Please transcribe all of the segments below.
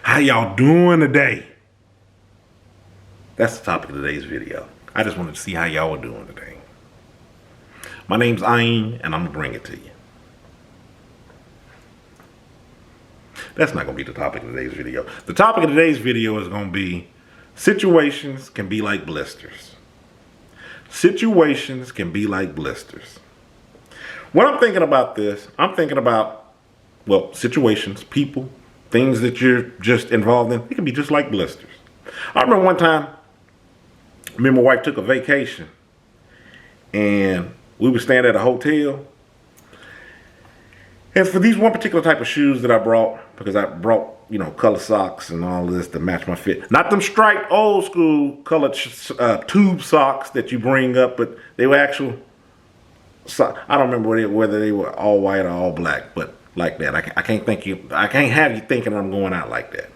How y'all doing today? That's the topic of today's video. I just wanted to see how y'all are doing today. My name's Ayn, and I'm gonna bring it to you. That's not gonna be the topic of today's video. The topic of today's video is gonna be situations can be like blisters. Situations can be like blisters. When I'm thinking about this, I'm thinking about, well, situations, people, things that you're just involved in. It can be just like blisters. I remember one time, me and my wife took a vacation, and we were staying at a hotel. And for these one particular type of shoes that I brought, because I brought, color socks and all this to match my fit. Not them striped old school colored tube socks that you bring up, but they were actual I don't remember whether they were all white or all black, but like that. I can't have you thinking I'm going out like that.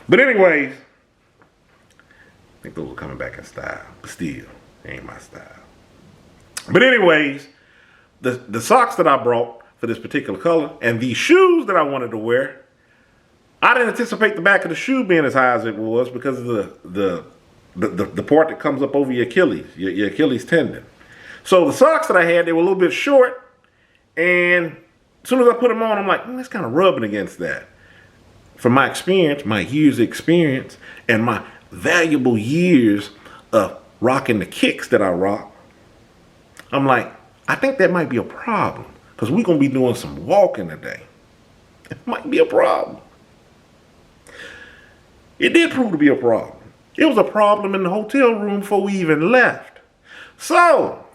But anyways, I think those are coming back in style, but still, they ain't my style. But anyways, the socks that I brought for this particular color and the shoes that I wanted to wear, I didn't anticipate the back of the shoe being as high as it was because of the part that comes up over your Achilles, your Achilles tendon. So the socks that I had, they were a little bit short, and as soon as I put them on, I'm like, that's kind of rubbing against that. From my experience, my years of experience, and my valuable years of rocking the kicks that I rock, I'm like, I think that might be a problem because we're going to be doing some walking today. It might be a problem. It did prove to be a problem. It was a problem in the hotel room before we even left. So,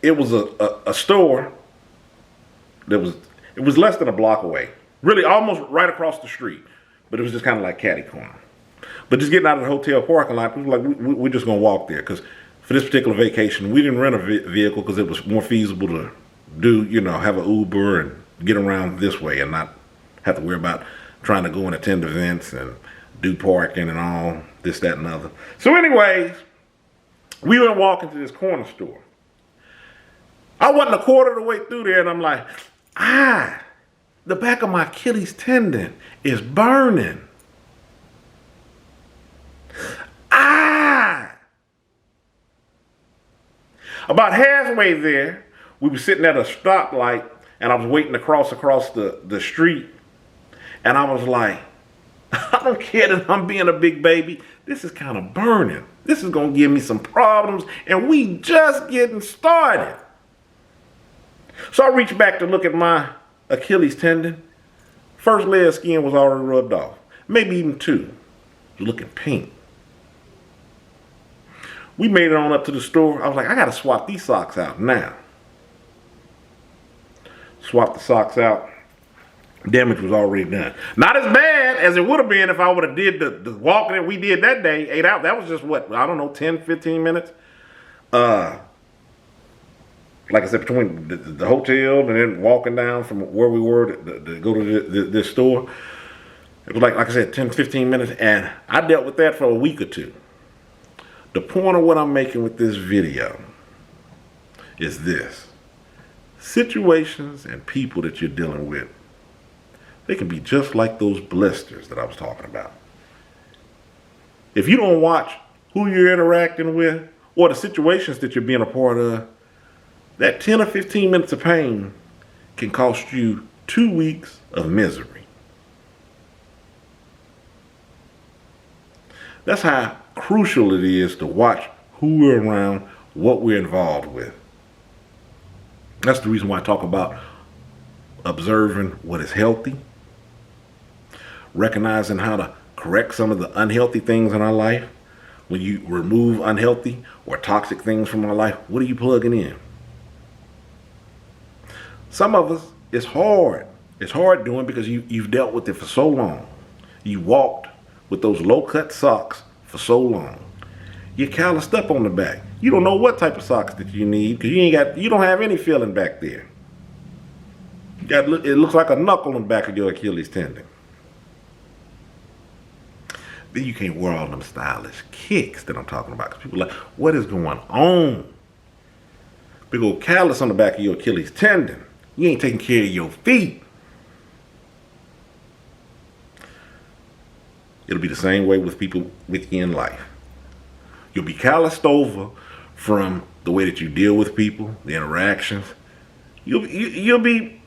it was a store that it was less than a block away. Really almost right across the street. But it was just kind of like catty corner. But just getting out of the hotel parking lot, we were like, we're just going to walk there. Because for this particular vacation, we didn't rent a vehicle because it was more feasible to do, have an Uber and get around this way and not have to worry about trying to go and attend events and do parking and all this, that, and other. So anyways, we went walking to this corner store. I wasn't a quarter of the way through there, and I'm like, the back of my Achilles tendon is burning. About halfway there, we were sitting at a stoplight, and I was waiting to cross across the street, and I was like, I don't care that I'm being a big baby. This is kind of burning. This is going to give me some problems, and we just getting started. So I reached back to look at my Achilles tendon. First layer of skin was already rubbed off. Maybe even two. It was looking pink. We made it on up to the store. I was like, I got to swap these socks out now. Swap the socks out. Damage was already done. Not as bad as it would have been if I would have did the walking that we did that day, 8 hours. That was just what, I don't know, 10, 15 minutes. Like I said, between the hotel and then walking down from where we were to go to this store. It was like I said, 10, 15 minutes. And I dealt with that for a week or two. The point of what I'm making with this video is this. Situations and people that you're dealing with, they can be just like those blisters that I was talking about. If you don't watch who you're interacting with or the situations that you're being a part of, that 10 or 15 minutes of pain can cost you 2 weeks of misery. That's how crucial it is to watch who we're around, what we're involved with. That's the reason why I talk about observing what is healthy, recognizing how to correct some of the unhealthy things in our life. When you remove unhealthy or toxic things from our life, what are you plugging in? Some of us, it's hard. It's hard doing because you've dealt with it for so long. You walked with those low-cut socks for so long. You're calloused up on the back. You don't know what type of socks that you need because you don't have any feeling back there. It looks like a knuckle on the back of your Achilles tendon. Then you can't wear all them stylish kicks that I'm talking about because people are like, what is going on? Big old callus on the back of your Achilles tendon. You ain't taking care of your feet. It'll be the same way with people with you in life. You'll be calloused over from the way that you deal with people, the interactions. You'll be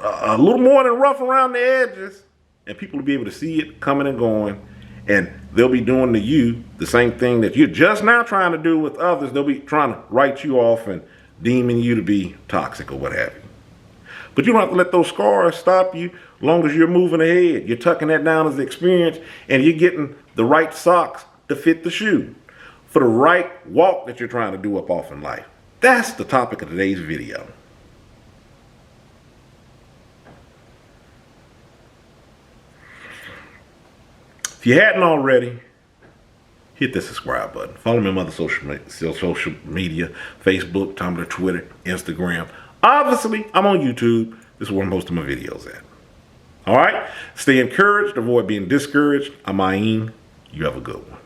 a little more than rough around the edges, and people will be able to see it coming and going, and they'll be doing to you the same thing that you're just now trying to do with others. They'll be trying to write you off and deeming you to be toxic or what have you. But you don't have to let those scars stop you as long as you're moving ahead. You're tucking that down as experience, and you're getting the right socks to fit the shoe for the right walk that you're trying to do up off in life. That's the topic of today's video. If you hadn't already, hit the subscribe button. Follow me on other social media, Facebook, Tumblr, Twitter, Instagram. Obviously, I'm on YouTube. This is where most of my videos at. All right? Stay encouraged. Avoid being discouraged. I'm Ayin. You have a good one.